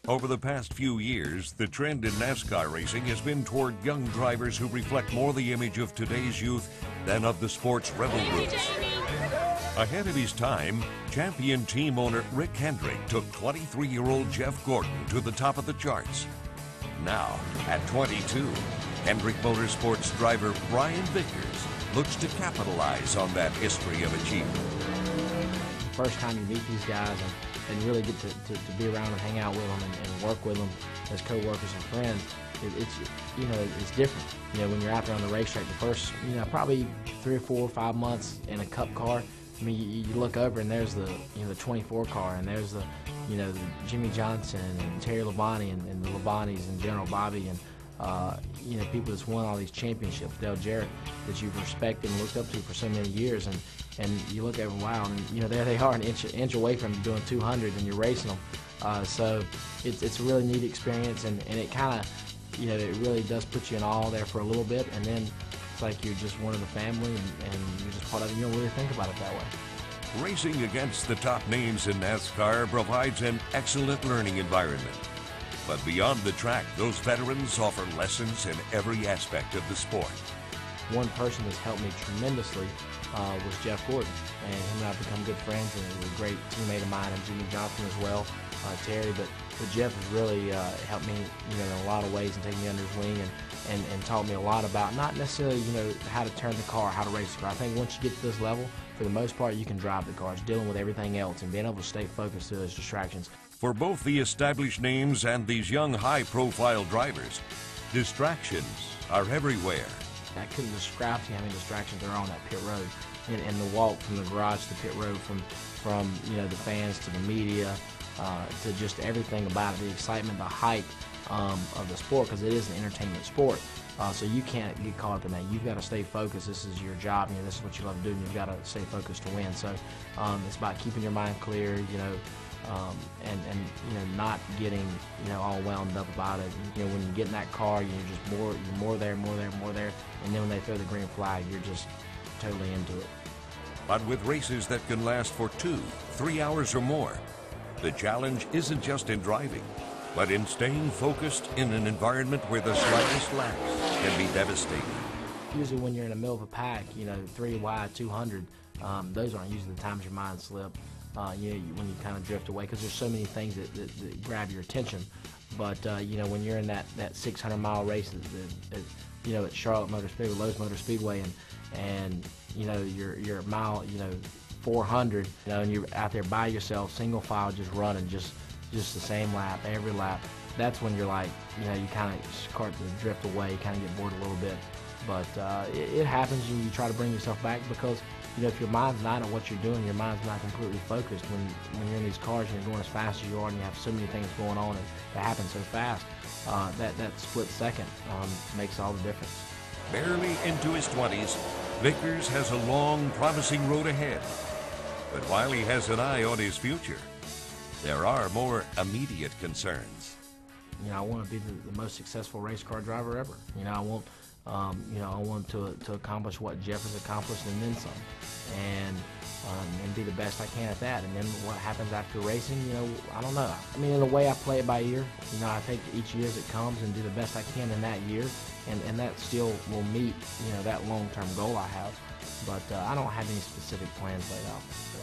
Over the past few years, the trend in NASCAR racing has been toward young drivers who reflect more the image of today's youth than of the sport's rebel roots. Ahead of his time, champion team owner Rick Hendrick took 23-year-old Jeff Gordon to the top of the charts. Now, at 22, Hendrick Motorsports driver Brian Vickers looks to capitalize on that history of achievement. First time you meet these guys and really get to be around and hang out with them and work with them as co-workers and friends, it's different. When you're out there on the racetrack, the first, probably 3 or 4 or 5 months in a Cup car, I mean, you look over and there's the 24 car, and there's the Jimmie Johnson and Terry Labonte and the Labontys and General Bobby and people that's won all these championships, Dale Jarrett, that you've respected and looked up to for so many years, and you look at them, wow, and there they are, an inch away from doing 200, and you're racing them. So it's a really neat experience, and it kind of, it really does put you in awe there for a little bit, and then it's like you're just one of the family, and you're just part of it. You don't really think about it that way. Racing against the top names in NASCAR provides an excellent learning environment. But beyond the track, those veterans offer lessons in every aspect of the sport. One person that's helped me tremendously was Jeff Gordon, and him and I have become good friends, and he was a great teammate of mine, and Jimmie Johnson as well, Terry. But Jeff has really helped me, in a lot of ways, and taken me under his wing and taught me a lot about not necessarily, how to turn the car, how to race the car. I think once you get to this level, for the most part, you can drive the cars, dealing with everything else and being able to stay focused to those distractions. For both the established names and these young, high-profile drivers, distractions are everywhere. I couldn't describe to you how many distractions there are on that pit road, and the walk from the garage to the pit road, from the fans to the media, to just everything about it, the excitement, the hype of the sport, because it is an entertainment sport. So you can't get caught up in that. You've got to stay focused. This is your job. This is what you love to do, and you've got to stay focused to win. So it's about keeping your mind clear, and not getting all wound up about it. When you get in that car, you're more there, and then when they throw the green flag, you're just totally into it. But with races that can last for 2, 3 hours or more, the challenge isn't just in driving, but in staying focused in an environment where the slightest lapse can be devastating. Usually when you're in the middle of a pack, 3 wide, 200, those aren't usually the times your mind slip. When you kind of drift away, because there's so many things that grab your attention. But when you're in that 600-mile race at Charlotte Motor Speedway, Lowe's Motor Speedway, and you're a mile 400, and you're out there by yourself, single file, just running, just the same lap every lap. That's when you're like, you kind of start to drift away, kind of get bored a little bit. But it happens, and you try to bring yourself back, because if your mind's not on what you're doing, your mind's not completely focused. When you're in these cars and you're going as fast as you are, and you have so many things going on, and it happens so fast, that split second makes all the difference. Barely into his 20s, Vickers has a long, promising road ahead. But while he has an eye on his future, there are more immediate concerns. I want to be the most successful race car driver ever. I want to accomplish what Jeff has accomplished, and then some, and be the best I can at that. And then what happens after racing, I don't know. I mean, in a way, I play it by ear. I take each year as it comes and do the best I can in that year, and that still will meet, that long-term goal I have. But I don't have any specific plans laid out. So.